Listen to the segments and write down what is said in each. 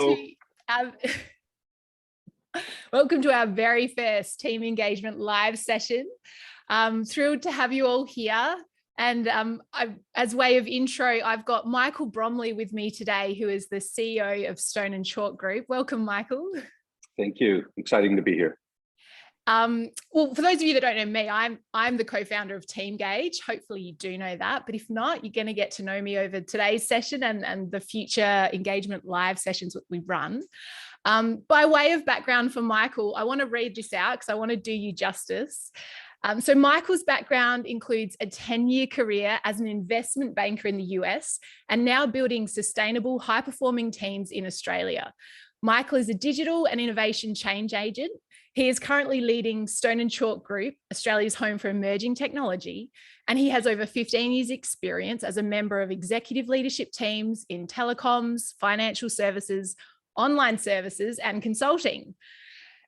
to our welcome to our very first team engagement live session. Thrilled to have you all here. And as way of intro, I've got Michael Bromley with me today, who is the CEO of Stone & Chalk Group. Welcome, Michael. Thank you. Exciting to be here. Well, for those of you that don't know me, I'm the co-founder of Teamgage. Hopefully you do know that, but if not, you're going to get to know me over today's session and the future engagement live sessions that we run. By way of background for Michael, I want to read this out because I want to do you justice. So Michael's background includes a 10-year career as an investment banker in the US and now building sustainable, high-performing teams in Australia. Michael is a digital and innovation change agent. He is currently leading Stone & Chalk Group, Australia's home for emerging technology, and he has over 15 years experience as a member of executive leadership teams in telecoms, financial services, online services, and consulting.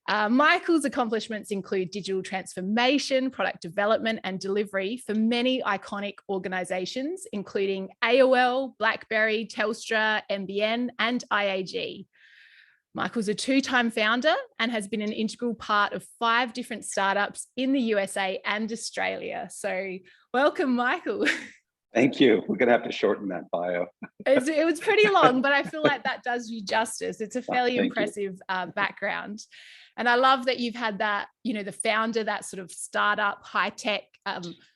Michael's accomplishments include digital transformation, product development, and delivery for many iconic organisations, including AOL, BlackBerry, Telstra, NBN, and IAG. Michael's a two-time founder and has been an integral part of 5 different startups in the USA and Australia. So welcome, Michael. Thank you. We're going to have to shorten that bio. It was pretty long, but I feel like that does you justice. It's a fairly impressive background. And I love that you've had that, you know, the founder, that sort of startup, high-tech,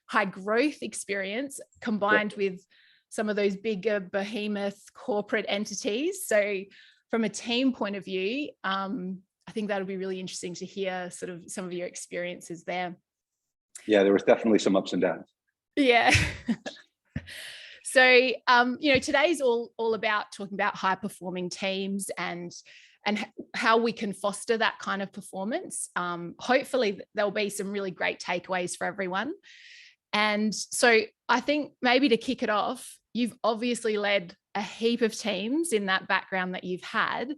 high growth experience combined with some of those bigger behemoth corporate entities. So from a team point of view, I think that'll be really interesting to hear sort of some of your experiences there. Yeah, there was definitely some ups and downs. Yeah. So, you know, today's all about talking about high performing teams and how we can foster that kind of performance. Hopefully there'll be some really great takeaways for everyone. And so I think maybe to kick it off, you've obviously led a heap of teams in that background that you've had.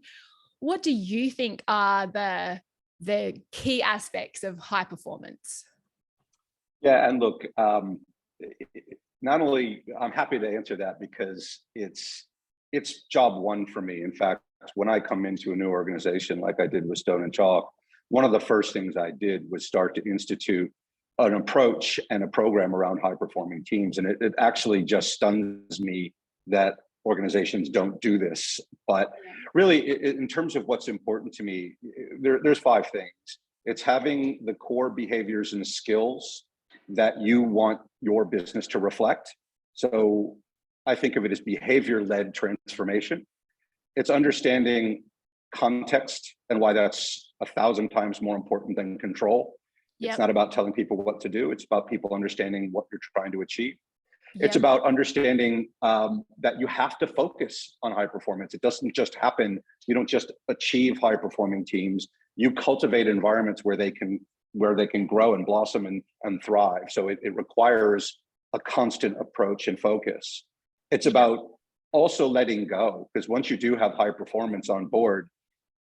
What do you think are the key aspects of high performance? Yeah, and look, not only I'm happy to answer that because it's job one for me. In fact, when I come into a new organization like I did with Stone & Chalk, one of the first things I did was start to institute an approach and a program around high performing teams. And it actually just stuns me that organizations don't do this. But really, in terms of what's important to me, there's 5 things. It's having the core behaviors and skills that you want your business to reflect. So I think of it as behavior-led transformation. It's understanding context and why that's 1,000 times more important than control. Yep. It's not about telling people what to do. It's about people understanding what you're trying to achieve. Yep. It's about understanding that you have to focus on high performance. It doesn't just happen. You don't just achieve high performing teams. You cultivate environments where they can grow and blossom and thrive. So it requires a constant approach and focus. It's about also letting go, because once you do have high performance on board,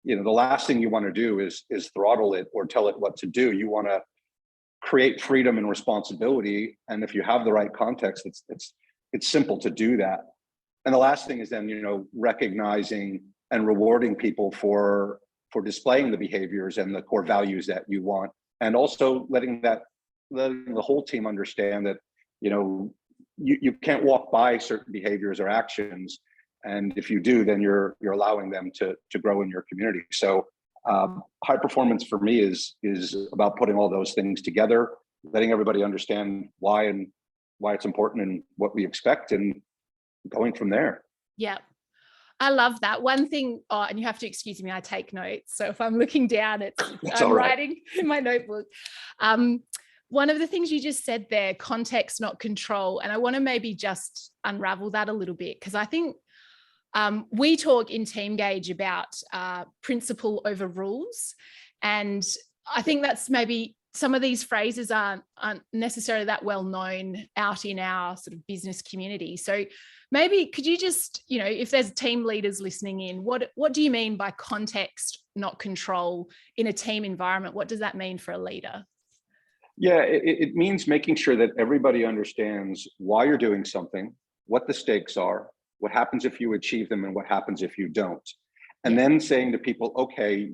you know, the last thing you want to do is throttle it or tell it what to do. You want to create freedom and responsibility. And if you have the right context, it's simple to do that. And the last thing is then, you know, recognizing and rewarding people for displaying the behaviors and the core values that you want. And also letting the whole team understand that, you know, you can't walk by certain behaviors or actions. And if you do, then you're allowing them to grow in your community. So high performance for me is about putting all those things together, letting everybody understand why it's important and what we expect, and going from there. Yeah. I love that. One thing, and you have to excuse me, I take notes. So if I'm looking down, I'm writing in my notebook. One of the things you just said there, context, not control. And I want to maybe just unravel that a little bit, because I think we talk in Teamgage about principle over rules. And I think that's maybe some of these phrases aren't necessarily that well known out in our sort of business community. So maybe could you just, you know, if there's team leaders listening in, what do you mean by context, not control in a team environment? What does that mean for a leader? Yeah, it means making sure that everybody understands why you're doing something, what the stakes are, what happens if you achieve them, and what happens if you don't. And then saying to people, okay,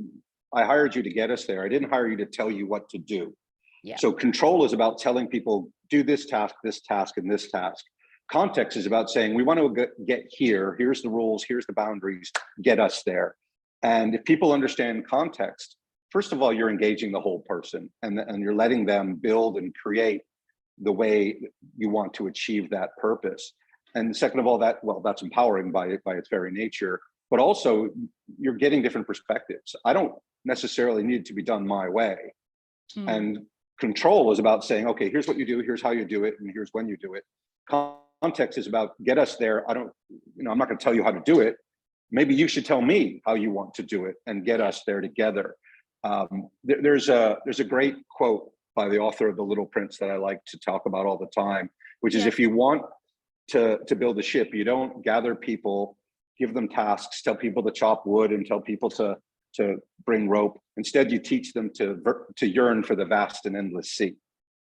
I hired you to get us there. I didn't hire you to tell you what to do. Yeah. So control is about telling people, do this task, and this task. Context is about saying, we want to get here. Here's the rules. Here's the boundaries. Get us there. And if people understand context, first of all, you're engaging the whole person, and you're letting them build and create the way you want to achieve that purpose. And second of all, that's empowering by its very nature, but also you're getting different perspectives. I don't necessarily need it to be done my way. And control is about saying, okay, here's what you do, here's how you do it, and here's when you do it. Context is about get us there. I'm not going to tell you how to do it. Maybe you should tell me how you want to do it and get us there together. There's a great quote by the author of The Little Prince that I like to talk about all the time, which is, if you want to build a ship, you don't gather people, give them tasks, tell people to chop wood, and tell people to bring rope. Instead, you teach them to yearn for the vast and endless sea,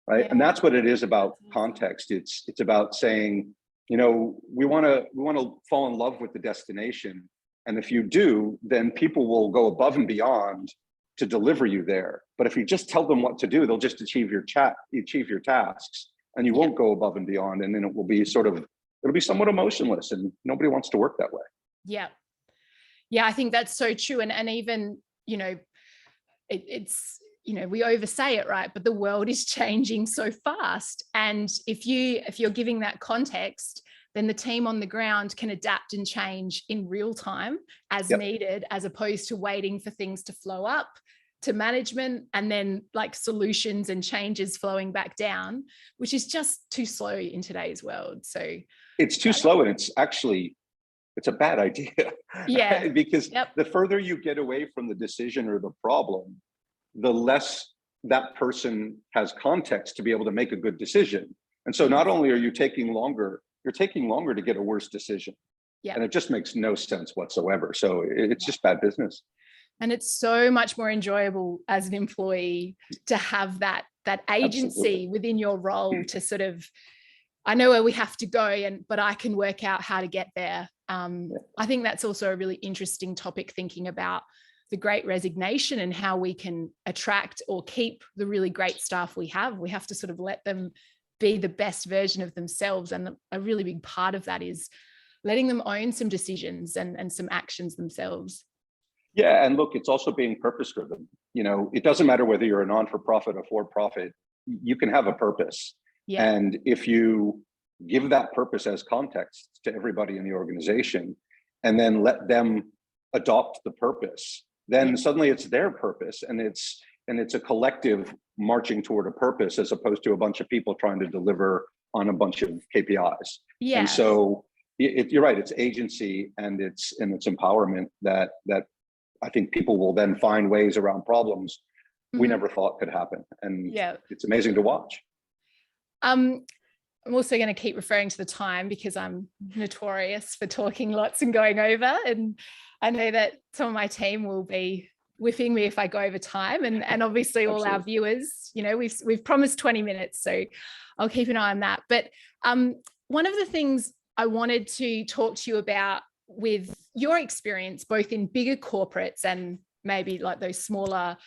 right? Yeah. And that's what it is about context. It's about saying, we want to fall in love with the destination, and if you do, then people will go above and beyond to deliver you there. But if you just tell them what to do, they'll just achieve your tasks, and you won't go above and beyond, and then it will be it'll be somewhat emotionless, and nobody wants to work that way. Yeah. Yeah, I think that's so true. And even, it's, we oversay it, right? But the world is changing so fast. And if you're giving that context, then the team on the ground can adapt and change in real time as needed, as opposed to waiting for things to flow up to management and then like solutions and changes flowing back down, which is just too slow in today's world. So it's too slow, and it's a bad idea. Yeah. Because the further you get away from the decision or the problem, the less that person has context to be able to make a good decision. And so not only are you taking longer, you're taking longer to get a worse decision. Yeah. And it just makes no sense whatsoever. So it's just bad business. And it's so much more enjoyable as an employee to have that agency within your role to sort of, I know where we have to go, but I can work out how to get there. I think that's also a really interesting topic, thinking about the Great Resignation and how we can attract or keep the really great staff we have. We have to sort of let them be the best version of themselves. And a really big part of that is letting them own some decisions and some actions themselves. Yeah, and look, it's also being purpose-driven. It doesn't matter whether you're a non-for-profit or for-profit, you can have a purpose. Yeah. And if you give that purpose as context to everybody in the organization, and then let them adopt the purpose, then suddenly it's their purpose, and it's a collective marching toward a purpose, as opposed to a bunch of people trying to deliver on a bunch of KPIs. Yeah. And so you're right, it's agency and it's empowerment that I think people will then find ways around problems we never thought could happen. And it's amazing to watch. I'm also going to keep referring to the time, because I'm notorious for talking lots and going over. And I know that some of my team will be whipping me if I go over time. And obviously all our viewers, we've promised 20 minutes, so I'll keep an eye on that. But one of the things I wanted to talk to you about with your experience, both in bigger corporates and maybe like those smaller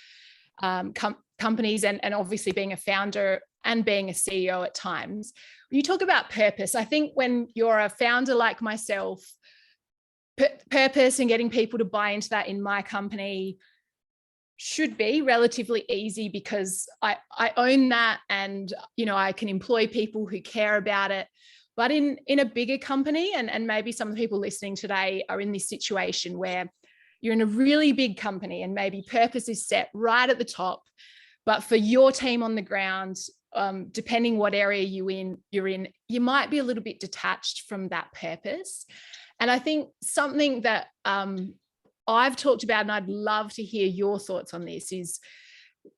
companies, and obviously being a founder and being a CEO at times, you talk about purpose. I think when you're a founder like myself, purpose and getting people to buy into that in my company should be relatively easy, because I own that, and I can employ people who care about it. But in a bigger company, and maybe some of the people listening today are in this situation where you're in a really big company and maybe purpose is set right at the top, but for your team on the ground, depending what area you're in, you might be a little bit detached from that purpose. And I think something that I've talked about, and I'd love to hear your thoughts on this, is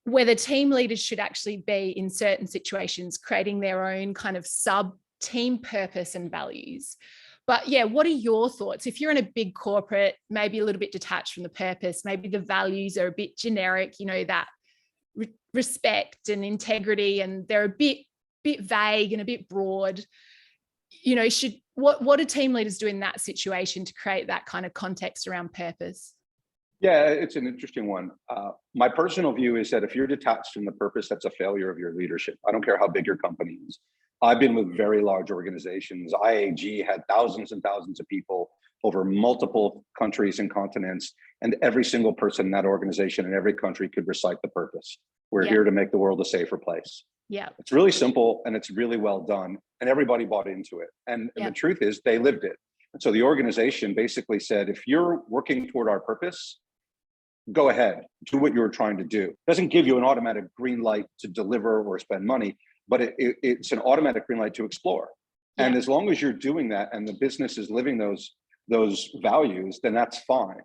whether team leaders should actually be, in certain situations, creating their own kind of sub-team purpose and values. But yeah, what are your thoughts? If you're in a big corporate, maybe a little bit detached from the purpose, maybe the values are a bit generic, that respect and integrity, and they're a bit vague and a bit broad. What do team leaders do in that situation to create that kind of context around purpose? Yeah, it's an interesting one. My personal view is that if you're detached from the purpose, that's a failure of your leadership. I don't care how big your company is. I've been with very large organizations. IAG had thousands and thousands of people over multiple countries and continents, and every single person in that organization in every country could recite the purpose. We're here to make the world a safer place. Yeah. It's really simple and it's really well done, and everybody bought into it. And the truth is they lived it. And so the organization basically said, if you're working toward our purpose, go ahead, do what you're trying to do. It doesn't give you an automatic green light to deliver or spend money, but it's an automatic green light to explore. Yeah. And as long as you're doing that and the business is living those values, then that's fine.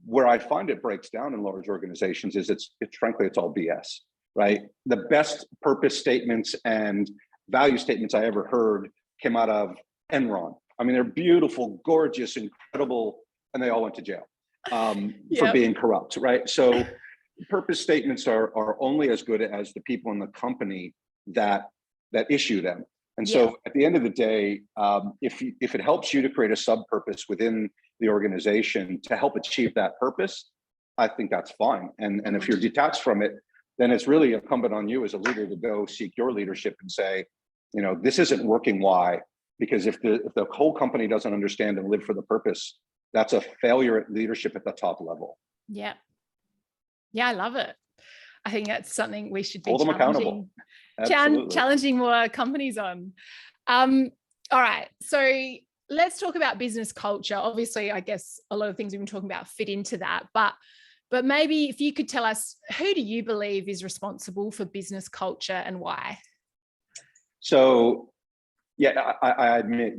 Where I find it breaks down in large organizations is it's frankly, it's all BS, right? The best purpose statements and value statements I ever heard came out of Enron. I mean, they're beautiful, gorgeous, incredible, and they all went to jail. For being corrupt, right? So purpose statements are only as good as the people in the company that issue them. And so at the end of the day, if it helps you to create a sub-purpose within the organization to help achieve that purpose, I think that's fine. And if you're detached from it, then it's really incumbent on you as a leader to go seek your leadership and say, you know, this isn't working. Why? Because if the whole company doesn't understand and live for the purpose, that's a failure at leadership at the top level. Yeah, I love it. I think that's something we should be hold them accountable. Challenging more companies on. All right, so let's talk about business culture. Obviously, I guess a lot of things we've been talking about fit into that, but maybe if you could tell us, who do you believe is responsible for business culture and why? So, yeah, I admit,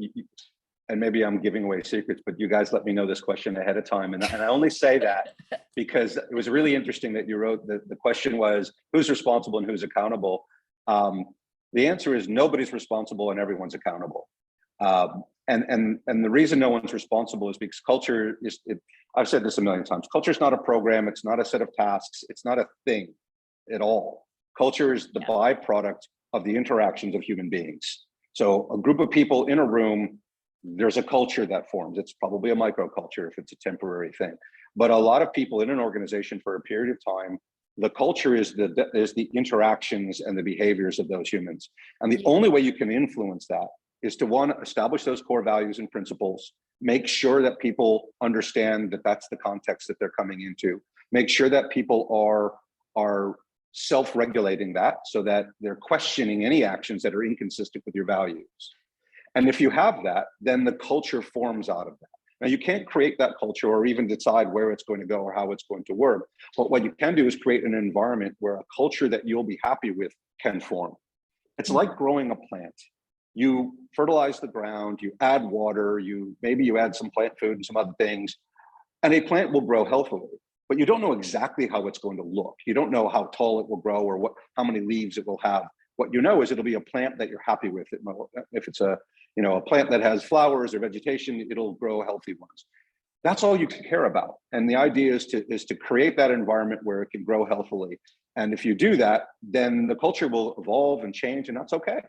and maybe I'm giving away secrets, but you guys let me know this question ahead of time. And I only say that because it was really interesting that you wrote the question was, who's responsible and who's accountable? The answer is nobody's responsible and everyone's accountable. And the reason no one's responsible is because culture is, I've said this a million times, culture is not a program, it's not a set of tasks, it's not a thing at all. Culture is the byproduct of the interactions of human beings. So a group of people in a room, there's a culture that forms. It's probably a microculture if it's a temporary thing. But a lot of people in an organization for a period of time, the culture is the interactions and the behaviors of those humans. And the only way you can influence that is to, one, establish those core values and principles, make sure that people understand that that's the context that they're coming into, make sure that people are self-regulating that so that they're questioning any actions that are inconsistent with your values. And if you have that, then the culture forms out of that. Now, you can't create that culture or even decide where it's going to go or how it's going to work. But what you can do is create an environment where a culture that you'll be happy with can form. It's like growing a plant. You fertilize the ground, you add water, maybe you add some plant food and some other things, and a plant will grow healthily. But you don't know exactly how it's going to look. You don't know how tall it will grow or how many leaves it will have. What you know is it'll be a plant that you're happy with. If it's a plant that has flowers or vegetation, it'll grow healthy ones. That's all you can care about. And the idea is to create that environment where it can grow healthily. And if you do that, then the culture will evolve and change, and that's okay.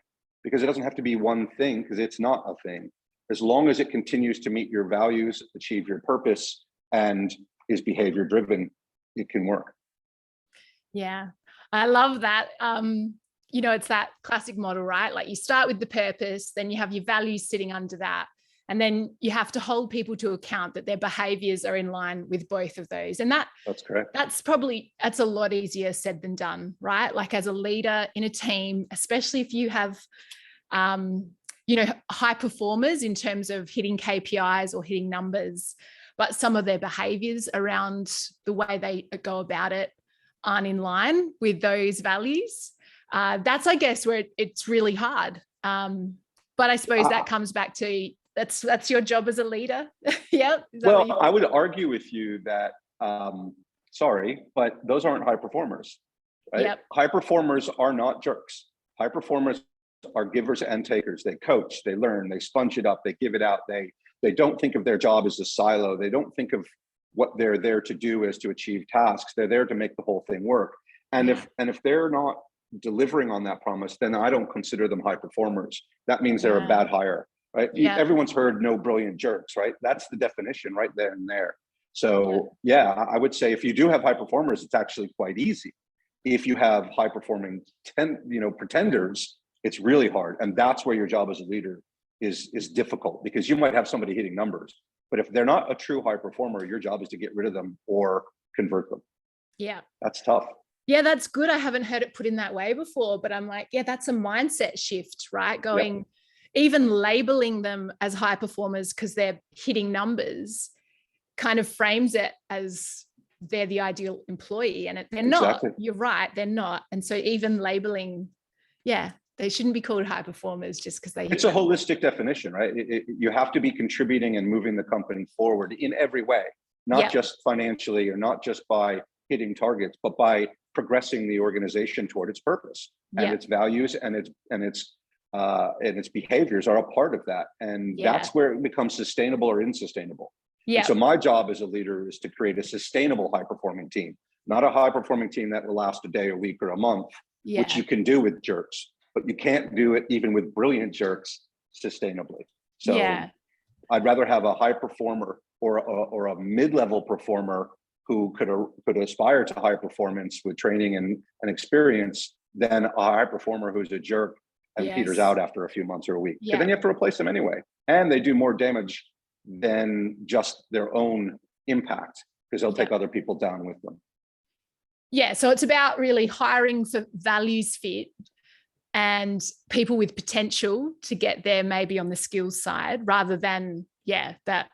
Because it doesn't have to be one thing, because it's not a thing. As long as it continues to meet your values, achieve your purpose, and is behavior driven, it can work. Yeah, I love that. It's that classic model, right? Like you start with the purpose, then you have your values sitting under that. And then you have to hold people to account that their behaviors are in line with both of those. And that's correct. That's a lot easier said than done, right? Like as a leader in a team, especially if you have, high performers in terms of hitting KPIs or hitting numbers, but some of their behaviors around the way they go about it aren't in line with those values. That's, I guess, where it's really hard. But I suppose that comes back to that's your job as a leader. Yeah. Well, I would argue with you that, sorry, but those aren't high performers, right? Yep. High performers are not jerks. High performers are givers and takers. They coach, they learn, they sponge it up, they give it out. They don't think of their job as a silo. They don't think of what they're there to do as to achieve tasks. They're there to make the whole thing work. And if they're not delivering on that promise, then I don't consider them high performers. That means they're a bad hire, right? Yeah. Everyone's heard no brilliant jerks, right? That's the definition right there and there. So yeah, I would say if you do have high performers, it's actually quite easy. If you have high performing pretenders, it's really hard. And that's where your job as a leader is difficult, because you might have somebody hitting numbers, but if they're not a true high performer, your job is to get rid of them or convert them. Yeah. That's tough. Yeah, that's good. I haven't heard it put in that way before, but I'm like, yeah, that's a mindset shift, right? Going, even labeling them as high performers because they're hitting numbers kind of frames it as they're the ideal employee, and they're not. You're right, they're not. And so even labeling, they shouldn't be called high performers just because it's a holistic definition, right? You have to be contributing and moving the company forward in every way, not just financially or not just by hitting targets, but by progressing the organization toward its purpose and its values and its behaviors are a part of that. And that's where it becomes sustainable or insustainable. And so my job as a leader is to create a sustainable high performing team, not a high performing team that will last a day, a week, or a month, which you can do with jerks, but you can't do it even with brilliant jerks sustainably. So I'd rather have a high performer or a mid-level performer who could aspire to high performance with training and experience than a high performer who's a jerk and peters out after a few months or a week. But then you have to replace them anyway. And they do more damage than just their own impact, because they'll take other people down with them. Yeah, so it's about really hiring for values fit and people with potential to get there, maybe on the skills side, rather than that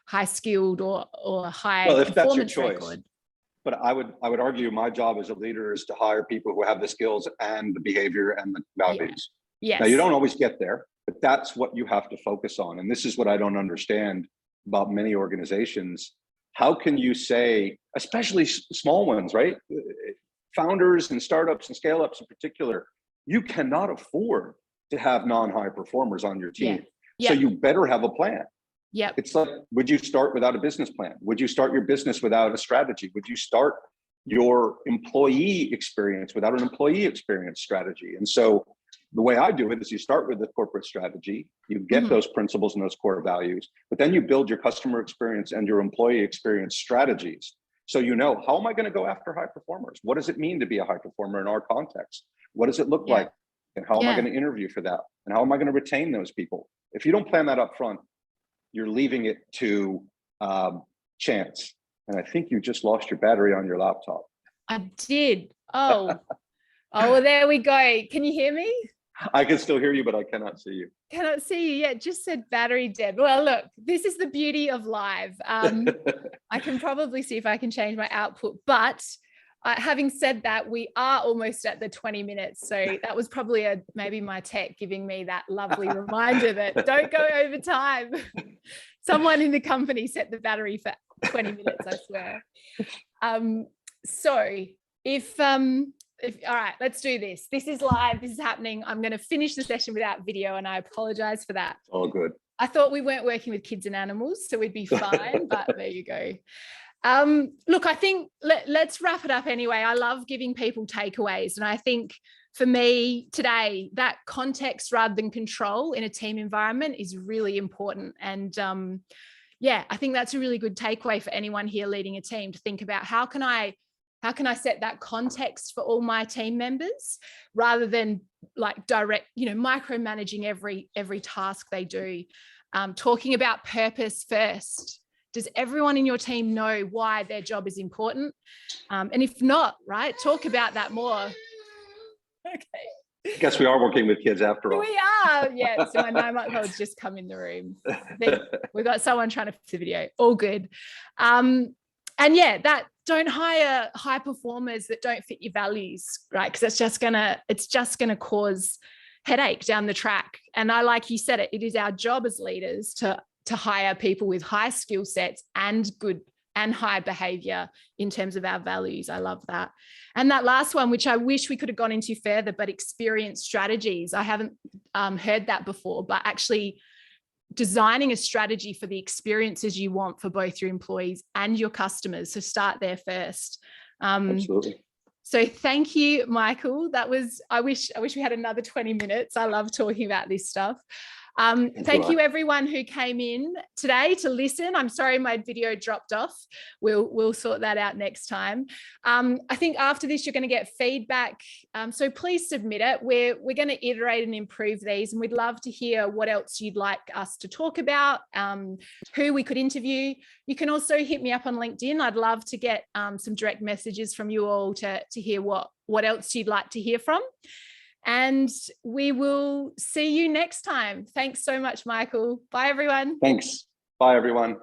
high skilled or high performance that's your choice record. But I would argue my job as a leader is to hire people who have the skills and the behavior and the values. Now you don't always get there, but that's what you have to focus on. And this is what I don't understand about many organizations. How can you say, especially small ones, right? Founders and startups and scale-ups in particular, you cannot afford to have non-high performers on your team. So you better have a plan. It's like, would you start without a business plan? Would you start your business without a strategy? Would you start your employee experience without an employee experience strategy? And so the way I do it is you start with the corporate strategy, you get those principles and those core values, but then you build your customer experience and your employee experience strategies. So you know, how am I going to go after high performers? What does it mean to be a high performer in our context? What does it look like? And how am I going to interview for that? And how am I going to retain those people? If you don't plan that up front, you're leaving it to chance. And I think you just lost your battery on your laptop. I did. Oh, well, there we go. Can you hear me? I can still hear you, but I cannot see you. Cannot see you. Yeah, it just said battery dead. Well, look, this is the beauty of live. I can probably see if I can change my output, but having said that, we are almost at the 20 minutes. So that was probably maybe my tech giving me that lovely reminder that don't go over time. Someone in the company set the battery for 20 minutes, I swear. So if all right, let's do this. This is live. This is happening. I'm going to finish the session without video, and I apologize for that. All good. I thought we weren't working with kids and animals, so we'd be fine, but there you go. Look, I think let's wrap it up anyway. I love giving people takeaways. And I think for me today, that context rather than control in a team environment is really important. And I think that's a really good takeaway for anyone here leading a team, to think about how can I set that context for all my team members, rather than like direct, micromanaging every task they do. Talking about purpose first. Does everyone in your team know why their job is important? And if not, right, talk about that more. Okay. Guess we are working with kids after all. We are, yeah. So my 9-month-old's just come in the room. We've got someone trying to fix the video. All good. And that don't hire high performers that don't fit your values, right? Because it's just gonna cause headache down the track. And like you said, it is our job as leaders to hire people with high skill sets and good and high behavior in terms of our values. I love that. And that last one, which I wish we could have gone into further, but experience strategies. I haven't heard that before, but actually designing a strategy for the experiences you want for both your employees and your customers. So start there first. Absolutely. So thank you, Michael. I wish we had another 20 minutes. I love talking about this stuff. Thank you everyone who came in today to listen. I'm sorry my video dropped off. We'll sort that out next time. I think after this you're going to get feedback, so please submit it. We're going to iterate and improve these, and we'd love to hear what else you'd like us to talk about, who we could interview. You can also hit me up on LinkedIn. I'd love to get some direct messages from you all to hear what else you'd like to hear from. And we will see you next time. Thanks so much, Michael. Bye, everyone. Thanks. Bye, everyone.